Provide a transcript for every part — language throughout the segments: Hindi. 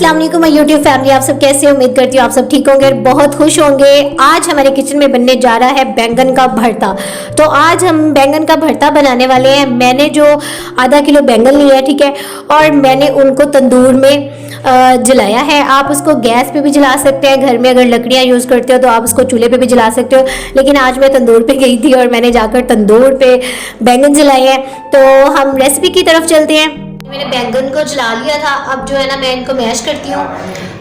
अस्सलाम वालेकुम माय यूट्यूब फैमिली, आप सब कैसे हो? उम्मीद करती हूँ आप सब ठीक होंगे और बहुत खुश होंगे। आज हमारे किचन में बनने जा रहा है बैंगन का भरता। तो आज हम बैंगन का भरता बनाने वाले हैं। मैंने जो आधा किलो बैंगन लिया है, ठीक है, और मैंने उनको तंदूर में जलाया है। आप उसको गैस पे भी जला सकते हैं, घर में अगर लकड़ियाँ यूज़ करते हो तो आप उसको चूल्हे पे भी जला सकते हो, लेकिन आज मैं तंदूर पे गई थी और मैंने जाकर तंदूर पे बैंगन जलाए हैं। तो हम रेसिपी की तरफ चलते हैं। मैंने बैंगन को जला लिया था, अब जो है ना मैं इनको मैश करती हूँ।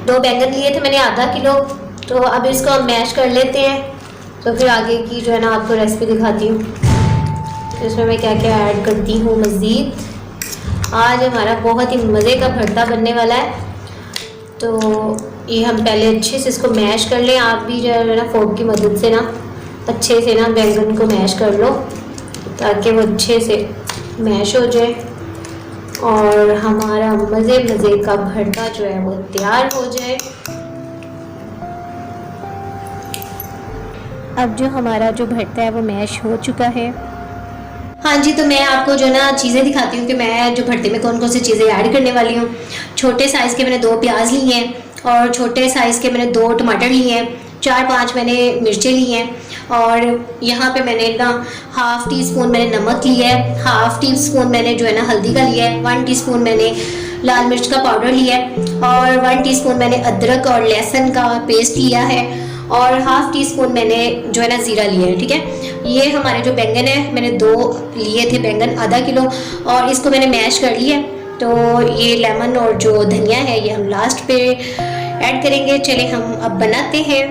2 बैंगन लिए थे मैंने आधा किलो, तो अब इसको हम मैश कर लेते हैं। तो फिर आगे की जो है ना आपको रेसिपी दिखाती हूँ, तो इसमें मैं क्या क्या ऐड करती हूँ मज़ीद। आज हमारा बहुत ही मज़े का भरता बनने वाला है। तो ये हम पहले अच्छे से इसको मैश कर लें। आप भी जो है ना फोर्क की मदद से ना अच्छे से ना बैंगन को मैश कर लो, ताकि वो अच्छे से मैश हो जाए और हमारा मज़े का भरता जो है वो तैयार हो जाए। अब जो हमारा जो भरता है वो मैश हो चुका है। हाँ जी, तो मैं आपको जो ना चीज़ें दिखाती हूँ कि मैं जो भरते में कौन कौन सी चीज़ें ऐड करने वाली हूँ। छोटे साइज़ के मैंने 2 प्याज लिए हैं और छोटे साइज़ के मैंने 2 टमाटर लिए हैं, 4-5 मैंने मिर्चें ली हैं, और यहाँ पे मैंने ना ½ टीस्पून मैंने नमक लिया है, ½ टीस्पून मैंने जो है ना हल्दी का लिया है, 1 टीस्पून मैंने लाल मिर्च का पाउडर लिया है, और 1 टीस्पून मैंने अदरक और लहसुन का पेस्ट लिया है, और ½ टीस्पून मैंने जो है ना ज़ीरा लिया है। ठीक है, ये हमारे जो बैंगन है मैंने 2 लिए थे बैंगन, आधा किलो, और इसको मैंने मैश कर लिया। तो ये लेमन और जो धनिया है ये हम लास्ट पे ऐड करेंगे। चले हम अब बनाते हैं।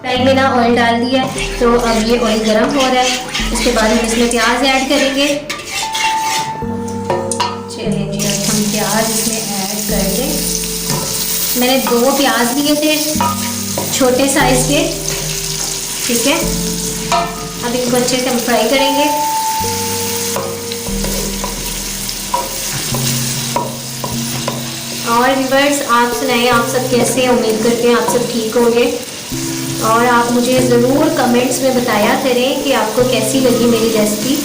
पैन में ना ऑयल डाल दिया, तो अब ये ऑयल गर्म हो रहा है। इसके बाद हम इसमें प्याज ऐड करेंगे। चलिए जी, अब हम प्याज इसमें ऐड कर दें। मैंने 2 प्याज लिए थे छोटे साइज़ के, ठीक है। अब इनको अच्छे से हम फ्राई करेंगे। और व्यूअर्स, आप सुनाइए, आप सब कैसे हैं? उम्मीद करते हैं आप सब ठीक होंगे, और आप मुझे ज़रूर कमेंट्स में बताया करें कि आपको कैसी लगी मेरी रेसिपी,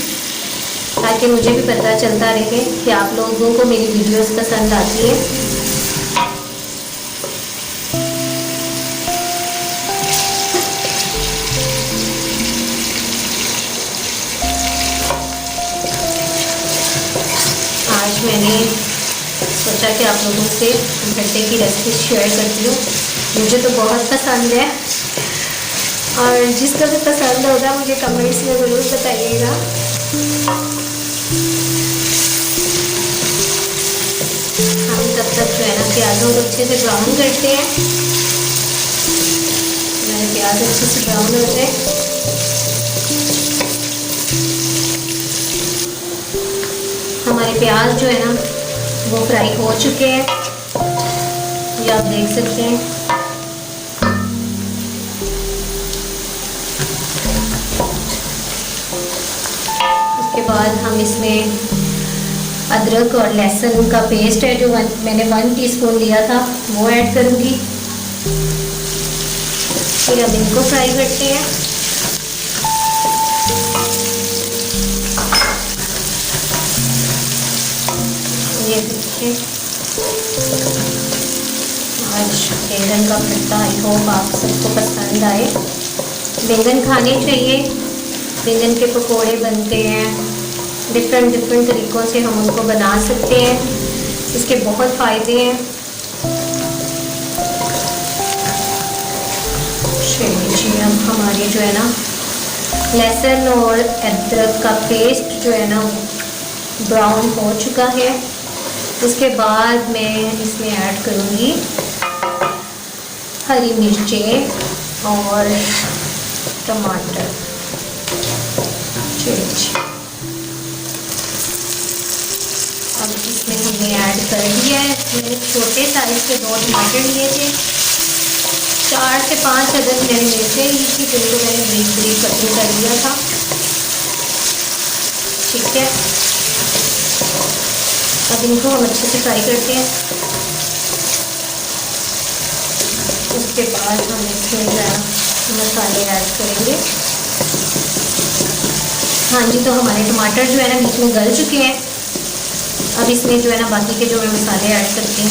ताकि मुझे भी पता चलता रहे कि आप लोगों को मेरी वीडियोस पसंद आती है। आज मैंने सोचा कि आप लोगों से भरते की रेसिपी शेयर करती हूँ। मुझे तो बहुत पसंद है, और जिसका भी पसंद होगा मुझे कमेंट्स में ज़रूर बताइएगा। हम तब तक जो है ना प्याज़ों को अच्छे से ब्राउन करते हैं। मेरे प्याज अच्छे से ब्राउन हो जाए। हमारे प्याज जो है ना वो फ्राई हो चुके हैं, ये आप देख सकते हैं। उसके बाद हम इसमें अदरक और लहसुन का पेस्ट है जो मैंने 1 टीस्पून लिया था वो ऐड करूँगी। फिर हम इनको फ्राई करते हैं। ये देखिए, आज बैंगन का भरता आई होप आप सबको पसंद आए। बैंगन खाने चाहिए, बैंगन के पकोड़े बनते हैं, डिफरेंट तरीक़ों से हम उनको बना सकते हैं, इसके बहुत फ़ायदे हैं। चलिए जी, अब हमारी जो है ना लहसुन और अदरक का पेस्ट जो है ना ब्राउन हो चुका है। उसके बाद मैं इसमें ऐड करूँगी हरी मिर्चें और टमाटर। चलिए, अब इसमें हमने ऐड कर दिया है। मैंने छोटे साइज़ के 2 टमाटर लिए थे, 4 से 5 अदद मैंने मिर्चें ली थी, जिनको मैंने बरीक कटिंग कर लिया था। ठीक है, अब इनको हम अच्छे से फ्राई करते हैं। उसके बाद हम इसमें मसाले ऐड करेंगे। हाँ जी, तो हमारे टमाटर जो है ना बीच में गल चुके हैं। अब इसमें जो है ना बाकी के जो मैं मसाले ऐड करती हूँ।